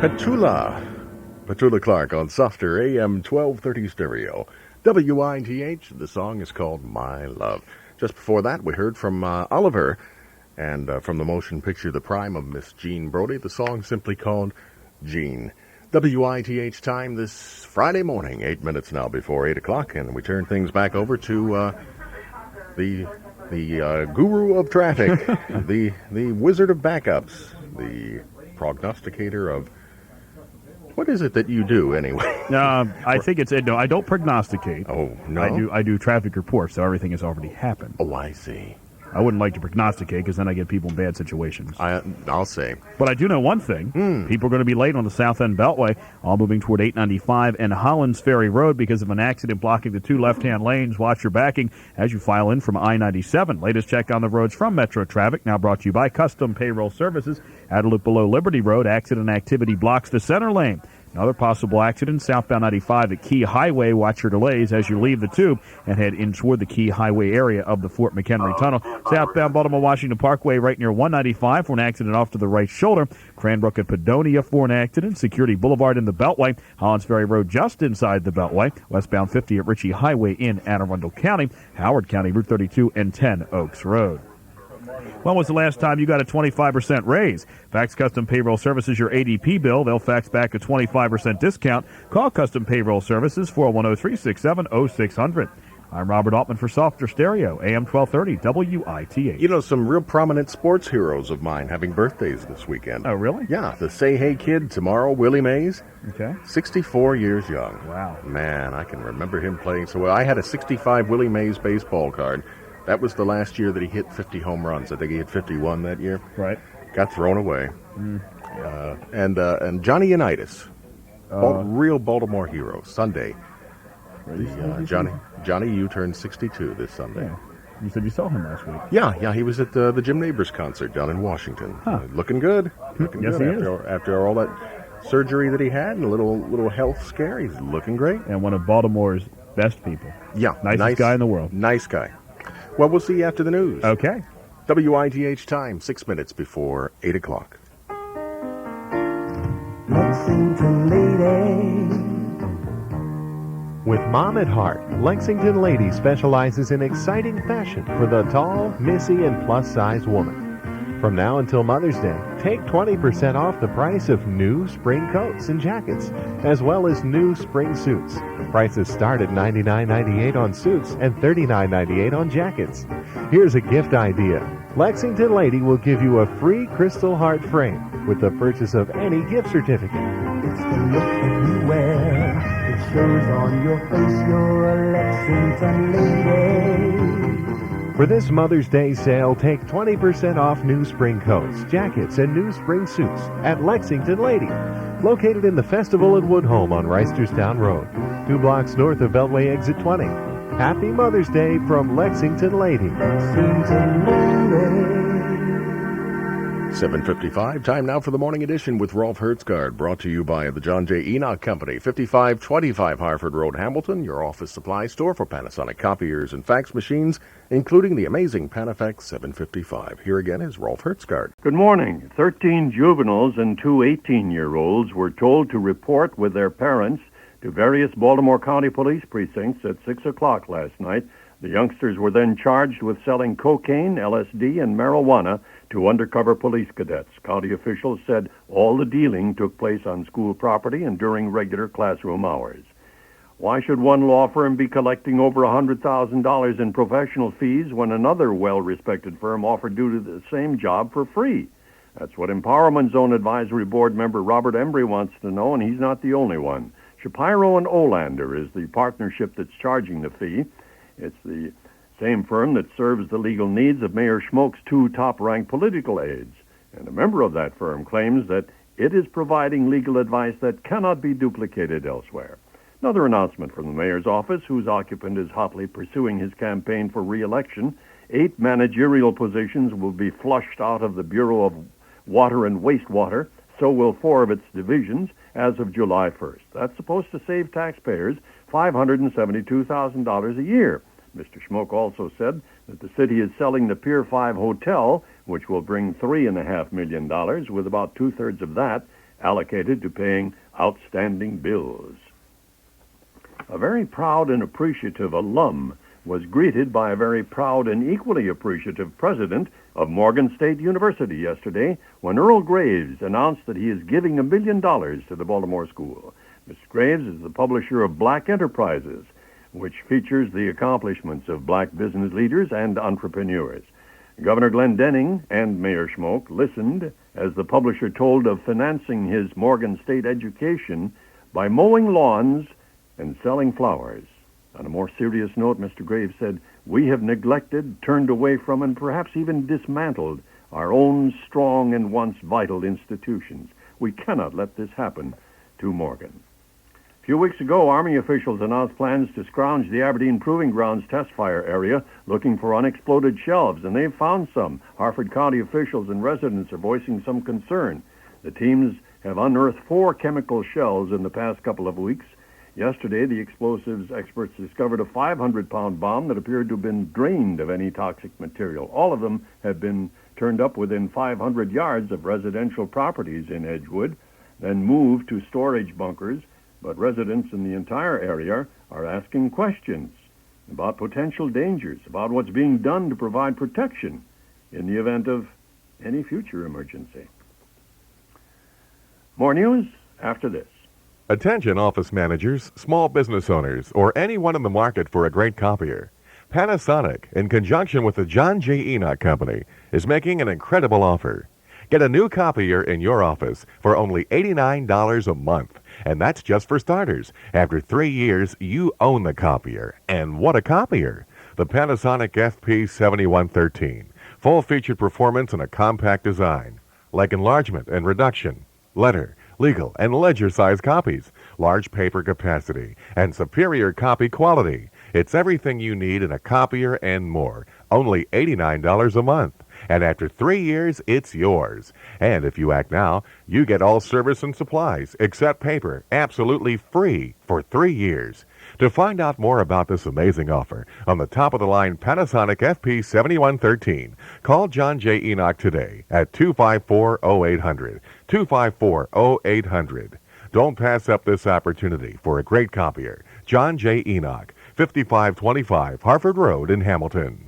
Petula Clark on Softer AM 1230 Stereo. WITH, the song is called My Love. Just before that, we heard from Oliver, and from the motion picture The Prime of Miss Jean Brodie, the song simply called Jean. WITH time this Friday morning, 8 minutes now before 8 o'clock, and we turn things back over to the guru of traffic, the wizard of backups, the prognosticator of... What is it that you do, anyway? I think it's... No, I don't prognosticate. Oh, no? I do traffic reports, so everything has already happened. Oh, I see. I wouldn't like to prognosticate, because then I get people in bad situations. I'll say. But I do know one thing. People are going to be late on the South End Beltway, all moving toward 895 and Hollands Ferry Road because of an accident blocking the two left-hand lanes. Watch your backing as you file in from I-97. Latest check on the roads from Metro Traffic, now brought to you by Custom Payroll Services. At a loop below Liberty Road, accident activity blocks the center lane. Another possible accident, southbound 95 at Key Highway. Watch your delays as you leave the tube and head in toward the Key Highway area of the Fort McHenry Tunnel. Southbound Baltimore-Washington Parkway right near 195 for an accident off to the right shoulder. Cranbrook at Padonia for an accident. Security Boulevard in the Beltway. Hollands Ferry Road just inside the Beltway. Westbound 50 at Ritchie Highway in Anne Arundel County. Howard County, Route 32 and 10 Oaks Road. When was the last time you got a 25% raise? Fax Custom Payroll Services your ADP bill. They'll fax back a 25% discount. Call Custom Payroll Services, 410-367-0600. I'm Robert Altman for Softer Stereo, AM 1230, WITH. You know, some real prominent sports heroes of mine having birthdays this weekend. Oh, really? Yeah, the Say Hey Kid tomorrow, Willie Mays. Okay. 64 years young. Wow. Man, I can remember him playing so well. I had a 65 Willie Mays baseball card. That was the last year that he hit 50 home runs. I think he hit 51 that year. Right. Got thrown away. And Johnny Unitas, real Baltimore hero, Sunday. Johnny U turned 62 this Sunday. Yeah. You said you saw him last week. Yeah, he was at the Jim Neighbors concert down in Washington. Looking good. Looking Yes, good he is. after all that surgery that he had and a little health scare. He's looking great. And one of Baltimore's best people. Yeah. Nicest guy in the world. Nice guy. Well, we'll see you after the news. Okay. WITH time, 6 minutes before 8 o'clock. Lexington Lady. With Mom at Heart, Lexington Lady specializes in exciting fashion for the tall, missy, and plus-size woman. From now until Mother's Day, take 20% off the price of new spring coats and jackets, as well as new spring suits. Prices start at $99.98 on suits and $39.98 on jackets. Here's a gift idea. Lexington Lady will give you a free crystal heart frame with the purchase of any gift certificate. It's the look that you wear. It shows on your face you're a Lexington Lady. For this Mother's Day sale, take 20% off new spring coats, jackets, and new spring suits at Lexington Lady, located in the Festival at Woodholm on Reisterstown Road, 2 blocks north of Beltway Exit 20. Happy Mother's Day from Lexington Lady. Lexington Lady. 7:55, time now for the morning edition with Rolf Hertsgaard, brought to you by the John J. Enoch Company, 5525 Harford Road, Hamilton, your office supply store for Panasonic copiers and fax machines, including the amazing Panaflex 755. Here again is Rolf Hertsgaard. Good morning. 13 juveniles and 2 18-year-olds were told to report with their parents to various Baltimore County police precincts at 6 o'clock last night. The youngsters were then charged with selling cocaine, LSD, and marijuana to undercover police cadets. County officials said all the dealing took place on school property and during regular classroom hours. Why should one law firm be collecting over $100,000 in professional fees when another well-respected firm offered to do the same job for free? That's what Empowerment Zone Advisory Board member Robert Embry wants to know, and he's not the only one. Shapiro and Olander is the partnership that's charging the fee. It's the same firm that serves the legal needs of Mayor Schmoke's 2 top-ranked political aides. And a member of that firm claims that it is providing legal advice that cannot be duplicated elsewhere. Another announcement from the mayor's office, whose occupant is hotly pursuing his campaign for re-election. 8 managerial positions will be flushed out of the Bureau of Water and Wastewater. So will 4 of its divisions as of July 1st. That's supposed to save taxpayers $572,000 a year. Mr. Schmoke also said that the city is selling the Pier 5 Hotel, which will bring $3.5 million, with about 2/3 of that allocated to paying outstanding bills. A very proud and appreciative alum was greeted by a very proud and equally appreciative president of Morgan State University yesterday when Earl Graves announced that he is giving $1 million to the Baltimore school. Mr. Graves is the publisher of Black Enterprises, which features the accomplishments of black business leaders and entrepreneurs. Governor Glendening and Mayor Schmoke listened as the publisher told of financing his Morgan State education by mowing lawns and selling flowers. On a more serious note, Mr. Graves said, "We have neglected, turned away from, and perhaps even dismantled our own strong and once vital institutions. We cannot let this happen to Morgan." A few weeks ago, Army officials announced plans to scrounge the Aberdeen Proving Grounds test fire area looking for unexploded shells, and they've found some. Harford County officials and residents are voicing some concern. The teams have unearthed 4 chemical shells in the past couple of weeks. Yesterday, the explosives experts discovered a 500-pound bomb that appeared to have been drained of any toxic material. All of them have been turned up within 500 yards of residential properties in Edgewood, then moved to storage bunkers. But residents in the entire area are asking questions about potential dangers, about what's being done to provide protection in the event of any future emergency. More news after this. Attention office managers, small business owners, or anyone in the market for a great copier. Panasonic, in conjunction with the John J. Enoch Company, is making an incredible offer. Get a new copier in your office for only $89 a month. And that's just for starters. After 3 years, you own the copier. And what a copier! The Panasonic FP7113. Full-featured performance and a compact design. Like enlargement and reduction. Letter, legal, and ledger-size copies. Large paper capacity. And superior copy quality. It's everything you need in a copier and more. Only $89 a month. And after 3 years, it's yours. And if you act now, you get all service and supplies, except paper, absolutely free for 3 years. To find out more about this amazing offer on the top-of-the-line Panasonic FP7113, call John J. Enoch today at 254-0800, 254-0800. Don't pass up this opportunity for a great copier. John J. Enoch, 5525 Harford Road in Hamilton.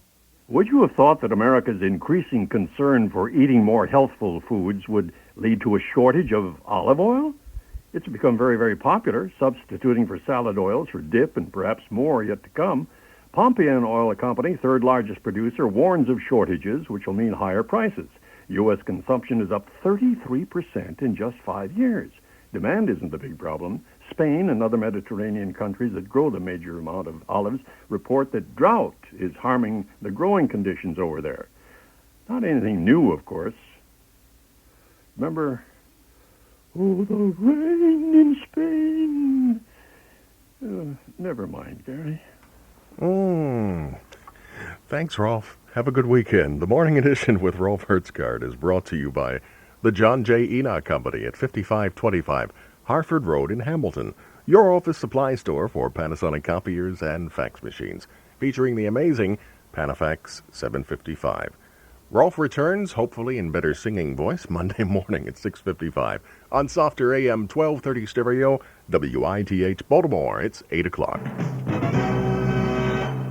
Would you have thought that America's increasing concern for eating more healthful foods would lead to a shortage of olive oil? It's become very, very popular, substituting for salad oils for dip and perhaps more yet to come. Pompeian Oil Company, third largest producer, warns of shortages, which will mean higher prices. U.S. consumption is up 33% in just 5 years. Demand isn't the big problem. Spain and other Mediterranean countries that grow the major amount of olives report that drought is harming the growing conditions over there. Not anything new, of course. Remember, oh, the rain in Spain. Never mind, Gary. Thanks, Rolf. Have a good weekend. The Morning Edition with Rolf Hertsgaard is brought to you by the John J. Enoch Company at 5525 Harford Road in Hamilton, your office supply store for Panasonic copiers and fax machines, featuring the amazing Panafax 755. Rolf returns, hopefully in better singing voice, Monday morning at 6:55 on Softer AM 1230 Stereo, WITH Baltimore. It's 8 o'clock.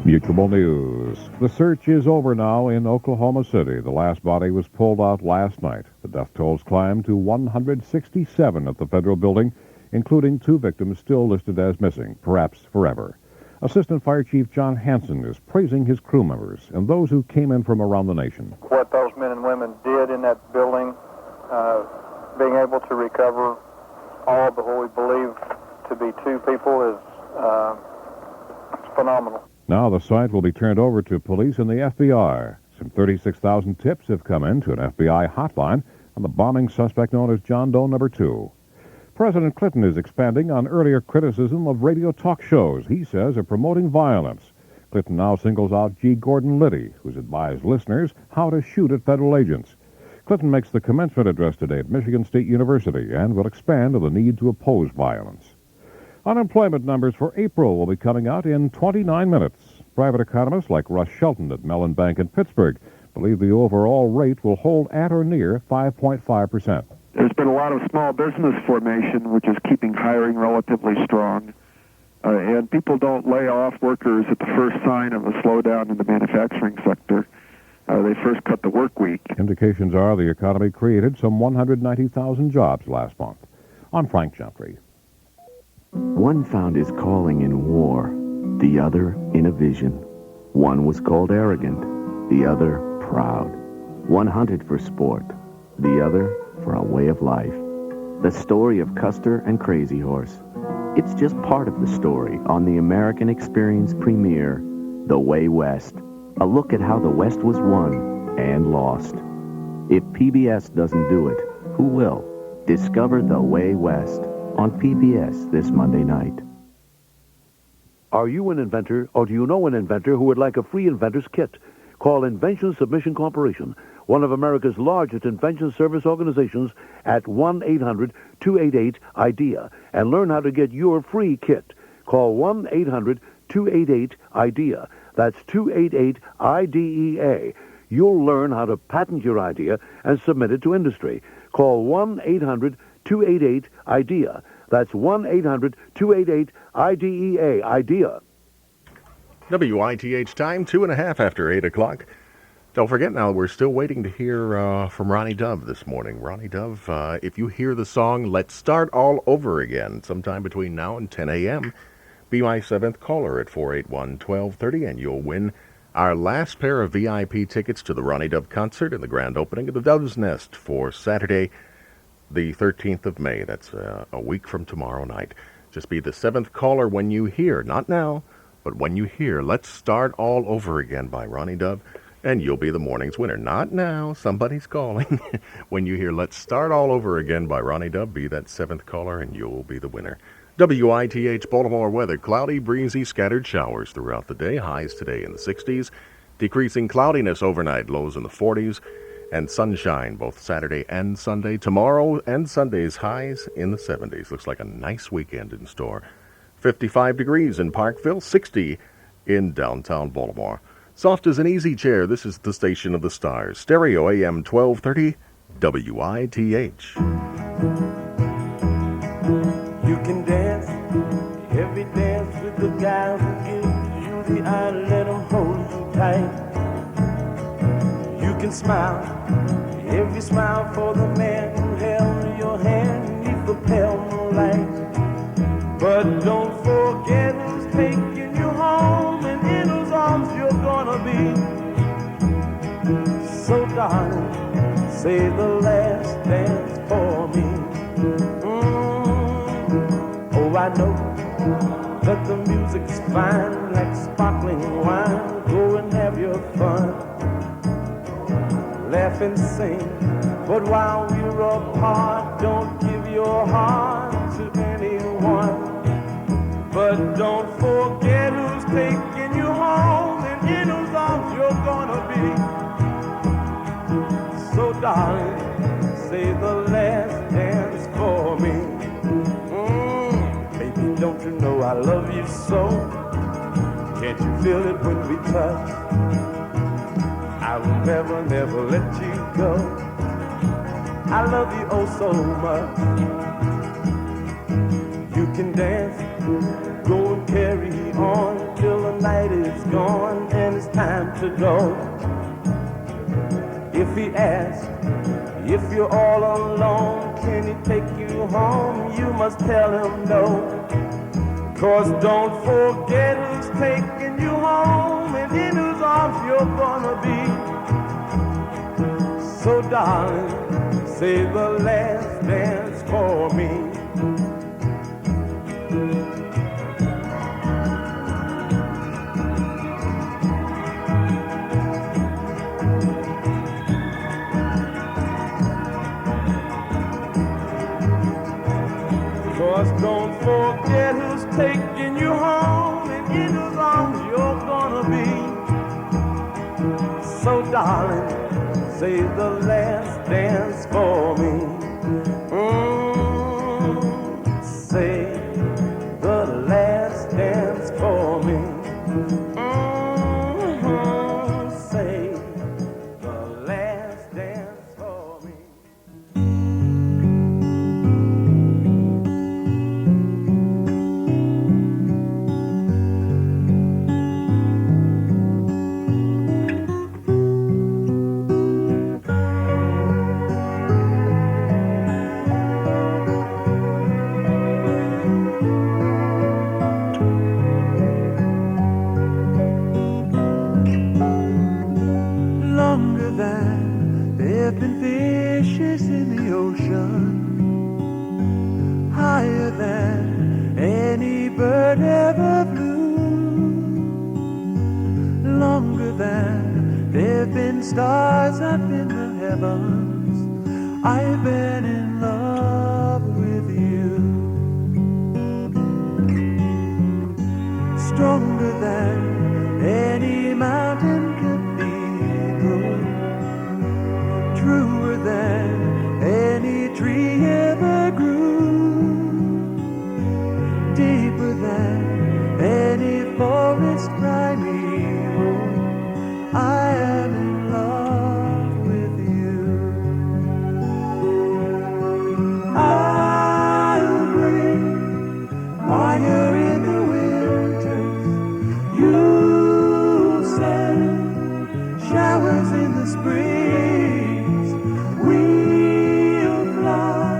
Mutual News. The search is over now in Oklahoma City. The last body was pulled out last night. The death tolls climbed to 167 at the federal building, including 2 victims still listed as missing, perhaps forever. Assistant Fire Chief John Hansen is praising his crew members and those who came in from around the nation. What those men and women did in that building, being able to recover all but what we believe to be 2 people is phenomenal. Now the site will be turned over to police and the FBI. Some 36,000 tips have come in to an FBI hotline on the bombing suspect known as John Doe No. 2. President Clinton is expanding on earlier criticism of radio talk shows he says are promoting violence. Clinton now singles out G. Gordon Liddy, who's advised listeners how to shoot at federal agents. Clinton makes the commencement address today at Michigan State University and will expand on the need to oppose violence. Unemployment numbers for April will be coming out in 29 minutes. Private economists like Russ Shelton at Mellon Bank in Pittsburgh believe the overall rate will hold at or near 5.5%. There's been a lot of small business formation, which is keeping hiring relatively strong. And people don't lay off workers at the first sign of a slowdown in the manufacturing sector. They first cut the work week. Indications are the economy created some 190,000 jobs last month. I'm Frank Jeffrey. One found his calling in war, the other in a vision. One was called arrogant, the other proud. One hunted for sport, the other for a way of life. The story of Custer and Crazy Horse. It's just part of the story on the American Experience premiere, The Way West. A look at how the West was won and lost. If PBS doesn't do it, who will? Discover The Way West on PBS this Monday night. Are you an inventor, or do you know an inventor who would like a free inventor's kit? Call Invention Submission Corporation, one of America's largest invention service organizations, at 1-800-288-IDEA, and learn how to get your free kit. Call 1-800-288-IDEA. That's 288-IDEA. You'll learn how to patent your idea and submit it to industry. Call 1-800-288-IDEA. That's 1-800-288-IDEA. IDEA. WITH time, 2:30 after 8 o'clock. Don't forget now, we're still waiting to hear from Ronnie Dove this morning. Ronnie Dove, if you hear the song Let's Start All Over Again, sometime between now and 10 a.m., be my 7th caller at 481-1230, and you'll win our last pair of VIP tickets to the Ronnie Dove concert and the grand opening of the Dove's Nest for Saturday, the 13th of May. That's a week from tomorrow night. Just be the 7th caller when you hear, not now, but when you hear Let's Start All Over Again by Ronnie Dove, and you'll be the morning's winner. Not now, somebody's calling. When you hear Let's Start All Over Again by Ronnie Dove, be that 7th caller and you'll be the winner. WITH Baltimore weather, cloudy, breezy, scattered showers throughout the day. Highs today in the 60s. Decreasing cloudiness overnight, lows in the 40s. And sunshine both Saturday and Sunday. Tomorrow and Sunday's highs in the 70s. Looks like a nice weekend in store. 55 degrees in Parkville, 60 in downtown Baltimore. Soft as an easy chair, this is the Station of the Stars. Stereo AM 1230, WITH. You can dance, every dance with the guy who gives you the eye, let him hold you tight. You can smile, every smile for the man who held your hand neath the pale moonlight. But don't forget who's taking you home and in whose arms you're gonna be. So darling, say the last dance for me. Oh, I know that the music's fine, like sparkling wine. Go and have your fun, laugh and sing. But while we're apart, don't give your heart to anyone. But don't forget who's taking you home and in whose arms you're gonna be. So darling, say the last dance for me. Baby, don't you know I love you so? Can't you feel it when we touch? I will never, never let you go. I love you oh so much. You can dance, go and carry on till the night is gone and it's time to go. If he asks, if you're all alone, can he take you home? You must tell him no. 'Cause don't forget who's taking you home and in whose arms you're gonna be. So darling, say the last dance for me. Don't forget who's taking you home and in whose arms you're gonna be. So darling, say the last dance for me. Say the last dance for me. Say the last dance for me. Longer than there've been fishes in the ocean, higher than any bird ever flew, longer than there've been stars up in the heavens. I've been in love with you. Stronger than any mountain cathedral, truer than any tree ever grew, deeper than any forest primeval. I am in love with you. I'll bring fire in the winters, you'll send showers in the springs. We'll fly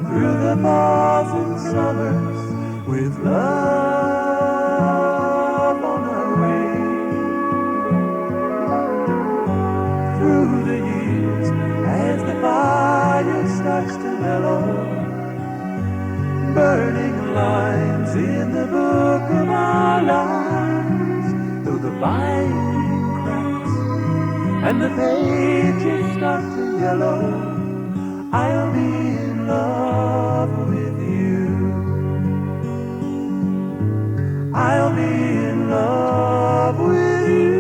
through the falls and summers with love on our wings. Through the years, as the fire starts to mellow, burning lines in the book of our lives, though the binding cracks and the pages start to yellow, I'll be in love with you. I'll be in love with you.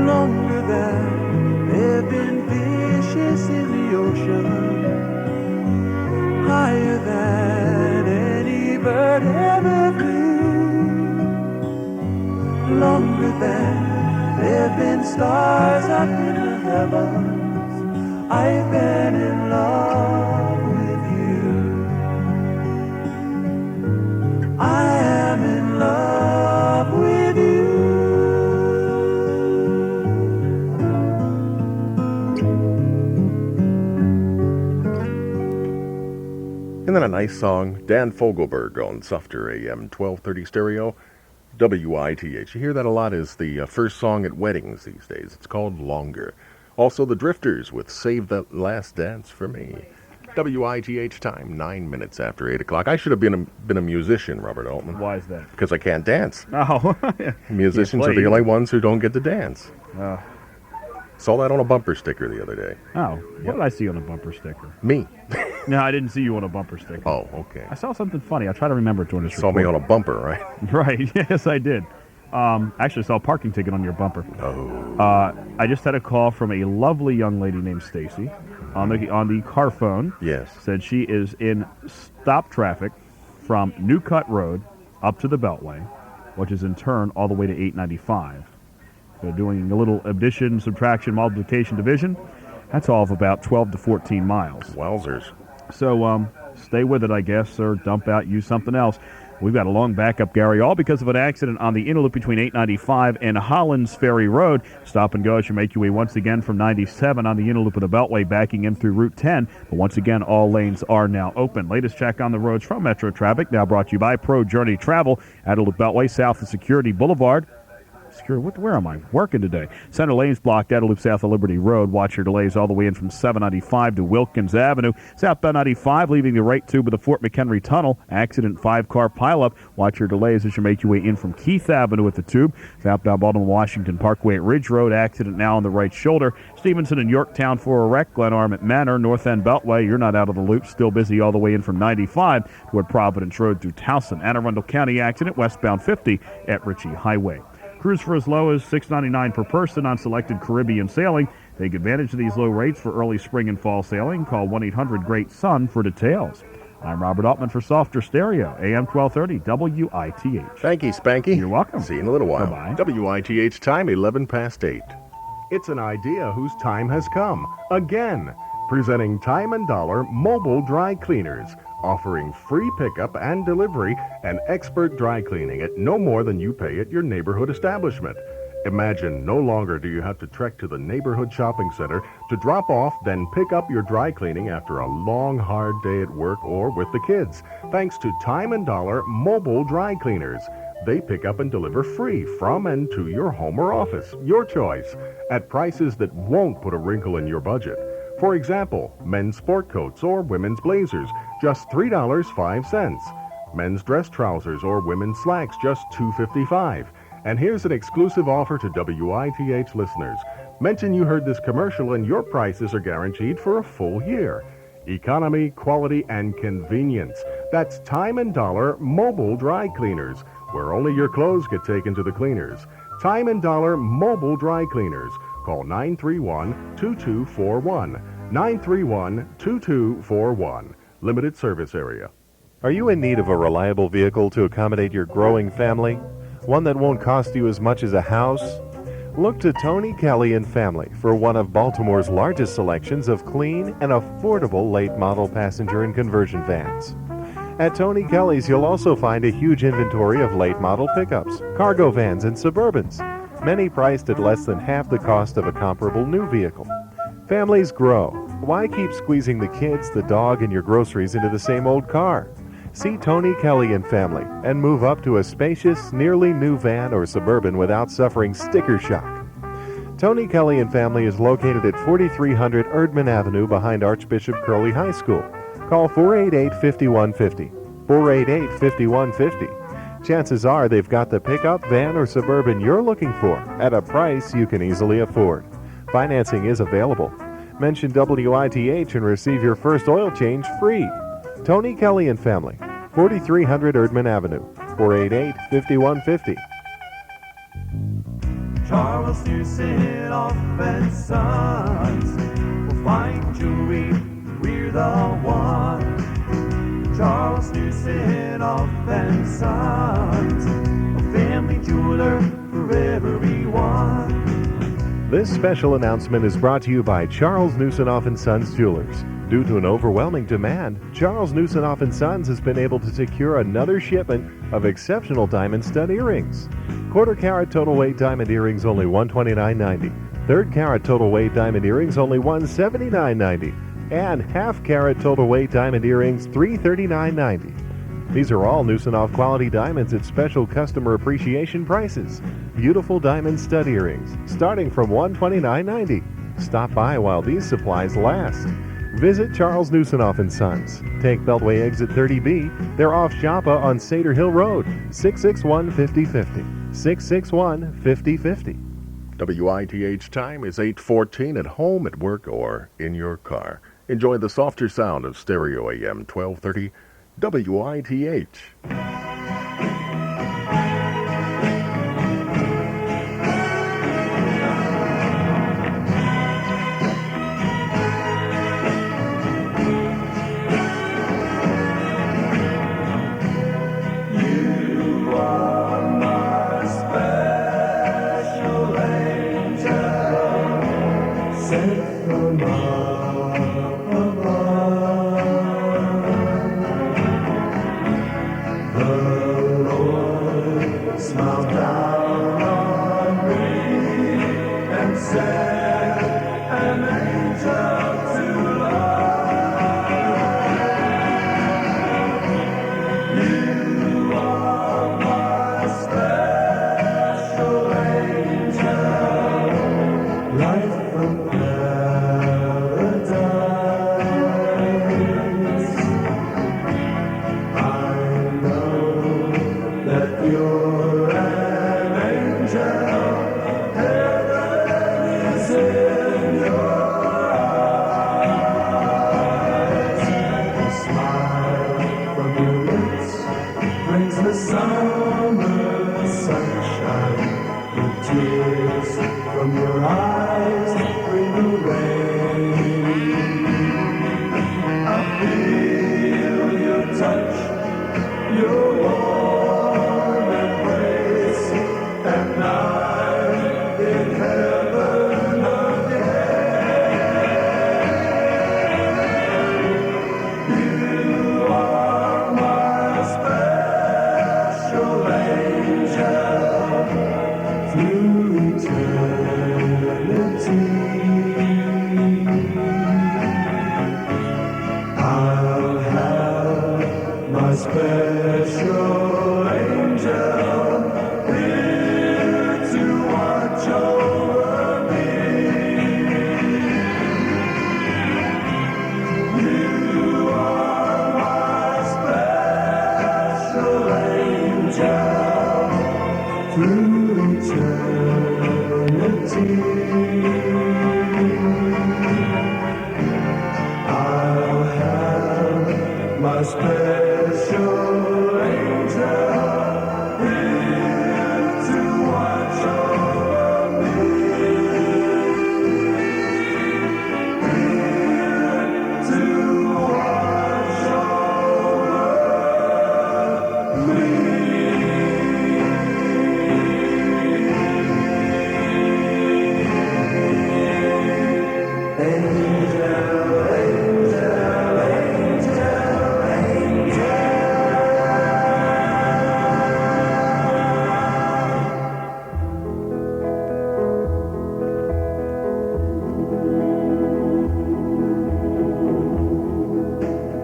Longer than there've been fishes in the ocean, higher than any bird ever flew, longer than there've been stars up in the heavens. I've been in love with you. I am in love with you. And then a nice song, Dan Fogelberg on Softer AM 1230 Stereo, WITH. You hear that a lot as the first song at weddings these days. It's called Longer. Also the Drifters with Save That Last Dance for Me. WITH time, 9 minutes after 8 o'clock. I should have been a musician, Robert Altman. Why is that? Because I can't dance. Oh. Musicians are the only ones who don't get to dance. Oh. Saw that on a bumper sticker the other day. Oh, what did I see on a bumper sticker? Me. No, I didn't see you on a bumper sticker. Oh, okay. I saw something funny. I'll try to remember it during this Saw me on a bumper, right? Right, yes, I did. Actually, saw a parking ticket on your bumper. Oh. I just had a call from a lovely young lady named Stacy on the car phone. Yes. Said she is in stop traffic from New Cut Road up to the Beltway, which is in turn all the way to 895. They're doing a little addition, subtraction, multiplication, division. That's all of about 12 to 14 miles. Wowzers. So stay with it, I guess, or dump out, use something else. We've got a long backup, Gary, all because of an accident on the inner loop between 895 and Hollands Ferry Road. Stop and go as you make your way once again from 97 on the inner loop of the Beltway, backing in through Route 10. But once again, all lanes are now open. Latest check on the roads from Metro Traffic, now brought to you by Pro Journey Travel. Outer Loop Beltway, south of Security Boulevard. Where am I? Working today. Center lanes blocked out of loop south of Liberty Road. Watch your delays all the way in from 795 to Wilkins Avenue. Southbound 95, leaving the right tube of the Fort McHenry Tunnel. Accident 5-car pileup. Watch your delays as you make your way in from Keith Avenue at the tube. Southbound Baltimore Washington Parkway at Ridge Road. Accident now on the right shoulder. Stevenson and Yorktown for a wreck. Glenarm at Manor. North End Beltway. You're not out of the loop. Still busy all the way in from 95 toward Providence Road through Towson. Anne Arundel County accident westbound 50 at Ritchie Highway. Cruise for as low as $6.99 per person on selected Caribbean sailing. Take advantage of these low rates for early spring and fall sailing. Call 1-800-GREAT-SUN for details. I'm Robert Altman for Softer Stereo, AM 1230, WITH. Thank you, Spanky. You're welcome. See you in a little while. Bye-bye. WITH time, 11 past 8. It's an idea whose time has come. Again, presenting Time and Dollar Mobile Dry Cleaners, offering free pickup and delivery and expert dry cleaning at no more than you pay at your neighborhood establishment. Imagine no longer do you have to trek to the neighborhood shopping center to drop off, then pick up your dry cleaning after a long, hard day at work or with the kids. Thanks to Time and Dollar Mobile Dry Cleaners. They pick up and deliver free from and to your home or office, your choice, at prices that won't put a wrinkle in your budget. For example, men's sport coats or women's blazers, just $3.05. Men's dress trousers or women's slacks, just $2.55. And here's an exclusive offer to WITH listeners. Mention you heard this commercial and your prices are guaranteed for a full year. Economy, quality, and convenience. That's Time and Dollar Mobile Dry Cleaners, where only your clothes get taken to the cleaners. Time and Dollar Mobile Dry Cleaners. Call 931-2241. 931-2241. Limited service area. Are you in need of a reliable vehicle to accommodate your growing family? One that won't cost you as much as a house? Look to Tony Kelly and Family for one of Baltimore's largest selections of clean and affordable late model passenger and conversion vans. At Tony Kelly's, you'll also find a huge inventory of late model pickups, cargo vans, and Suburbans, many priced at less than half the cost of a comparable new vehicle. Families grow. Why keep squeezing the kids, the dog, and your groceries into the same old car? See Tony Kelly and Family and move up to a spacious, nearly new van or Suburban without suffering sticker shock. Tony Kelly and Family is located at 4300 Erdman Avenue behind Archbishop Curley High School. Call 488-5150. 488-5150. Chances are they've got the pickup, van, or Suburban you're looking for at a price you can easily afford. Financing is available. Mention WITH and receive your first oil change free. Tony Kelly and Family, 4300 Erdman Avenue, 488-5150. Charles Newson off and Sons will find jewelry, we're the one. Charles Newson off and Sons, a family jeweler for everyone. This special announcement is brought to you by Charles Newsonoff & Sons Jewelers. Due to an overwhelming demand, Charles Newsonoff & Sons has been able to secure another shipment of exceptional diamond stud earrings. Quarter-carat total weight diamond earrings only $129.90. Third-carat total weight diamond earrings only $179.90. And half-carat total weight diamond earrings $339.90. These are all Newsonoff quality diamonds at special customer appreciation prices. Beautiful diamond stud earrings starting from $129.90. Stop by while these supplies last. Visit Charles Newsonoff & Sons. Take Beltway exit 30B. They're off Joppa on Cedar Hill Road, 661-5050. 661-5050. WITH time is 8:14 at home, at work, or in your car. Enjoy the softer sound of Stereo AM 1230 WITH. The a special angel here to watch over me, here to watch over me.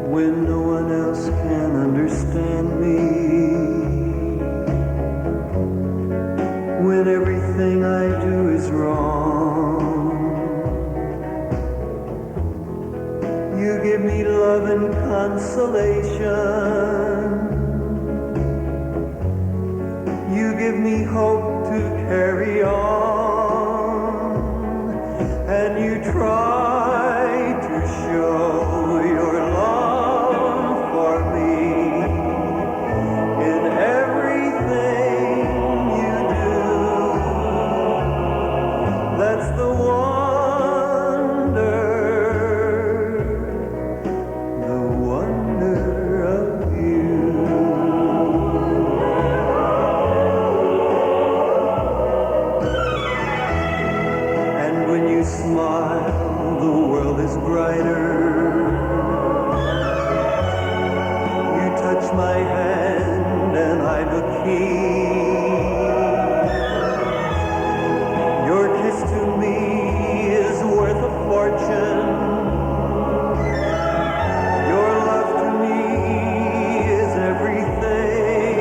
When no one else can understand me, when everything I do is wrong, you give me love and consolation, you give me hope to carry on, and you try to show your love for me in everything you do. That's the wonder of you. And when you smile, the world is brighter. You touch my hand and I look keen. Your kiss to me is worth a fortune. Your love to me is everything.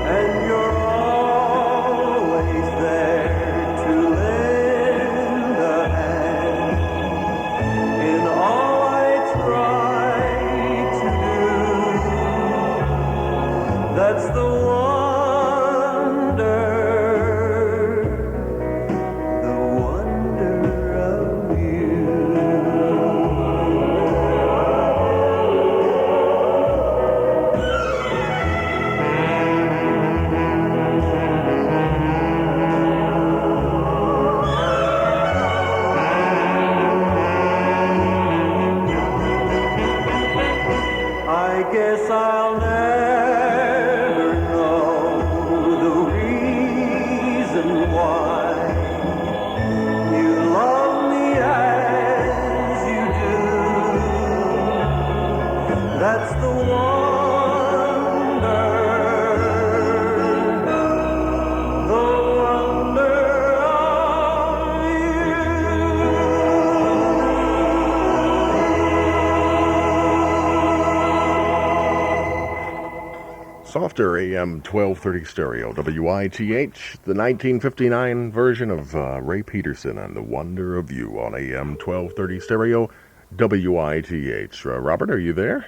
And you're always there to lend a hand in all I try to do. That's the wonder of you. I guess I'll never know the reason why you love me as you do. That's the wonder of Softer AM 1230 stereo, WITH, the 1959 version of Ray Peterson and The Wonder of You on AM 1230 stereo, WITH. Robert, are you there?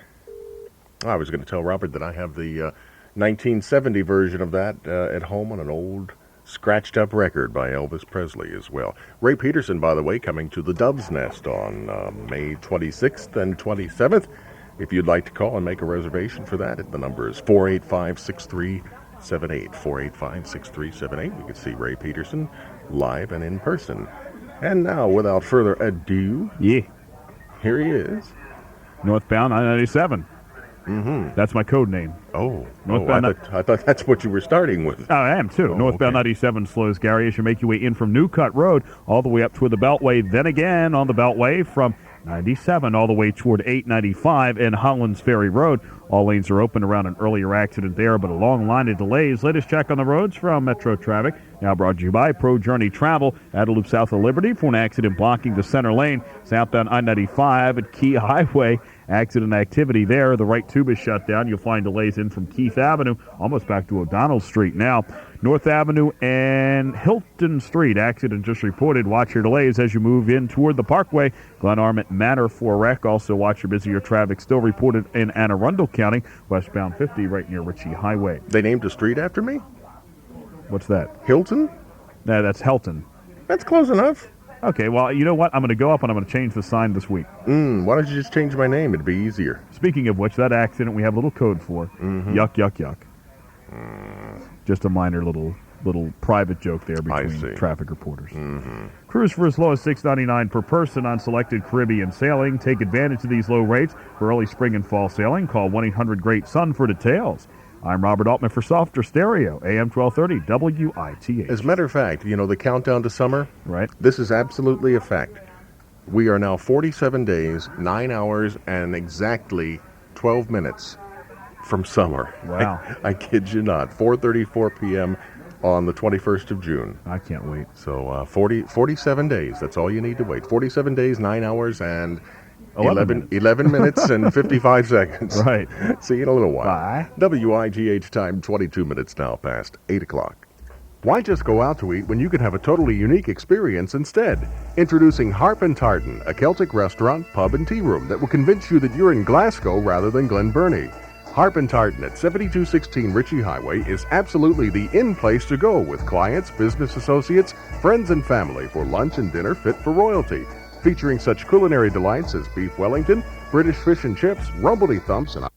I was going to tell Robert that I have the 1970 version of that at home on an old scratched up record by Elvis Presley as well. Ray Peterson, by the way, coming to the Dove's Nest on May 26th and 27th. If you'd like to call and make a reservation for that, the number is 485-6378. 485-6378. You can see Ray Peterson live and in person. And now, without further ado, here he is. Northbound I-97. Mm-hmm. That's my code name. Northbound. I thought that's what you were starting with. Oh, I am too. Northbound 97 slows, Gary, as you make your way in from New Cut Road all the way up toward the Beltway. Then again on the Beltway from 97 all the way toward 895 and Hollands Ferry Road. All lanes are open around an earlier accident there, but a long line of delays. Latest check on the roads from Metro Traffic. Now brought to you by Pro Journey Travel. At a loop south of Liberty for an accident blocking the center lane. Southbound I-95 at Key Highway. Accident activity there. The right tube is shut down. You'll find delays in from Keith Avenue, almost back to O'Donnell Street now. North Avenue and Hilton Street. Accident just reported. Watch your delays as you move in toward the Parkway. Glen Arment Manor for wreck. Also watch your busier traffic still reported in Anne Arundel County. Westbound 50 right near Ritchie Highway. They named a street after me? What's that? Hilton? No, that's Helton. That's close enough. Okay, well, you know what? I'm going to go up and I'm going to change the sign this week. Why don't you just change my name? It'd be easier. Speaking of which, that accident we have a little code for. Yuck, yuck, yuck. Just a minor little private joke there between traffic reporters. Cruise for as low as $6.99 per person on selected Caribbean sailing. Take advantage of these low rates for early spring and fall sailing. Call 1-800-GREAT-SUN for details. I'm Robert Altman for Softer Stereo, AM 1230, WITH. As a matter of fact, you know, the countdown to summer? Right. This is absolutely a fact. We are now 47 days, 9 hours, and exactly 12 minutes from summer. Wow. I kid you not. 4:34 p.m. on the 21st of June. I can't wait. So 47 days. That's all you need to wait. 47 days, 9 hours, and 11 minutes and 55 seconds. Right. See you in a little while. Bye. WITH time, 22 minutes now past 8 o'clock. Why just go out to eat when you can have a totally unique experience instead? Introducing Harp and Tartan, a Celtic restaurant, pub, and tea room that will convince you that you're in Glasgow rather than Glen Burnie. Harp and Tartan at 7216 Ritchie Highway is absolutely the in place to go with clients, business associates, friends, and family for lunch and dinner fit for royalty. Featuring such culinary delights as beef Wellington, British fish and chips, rumbly thumps, and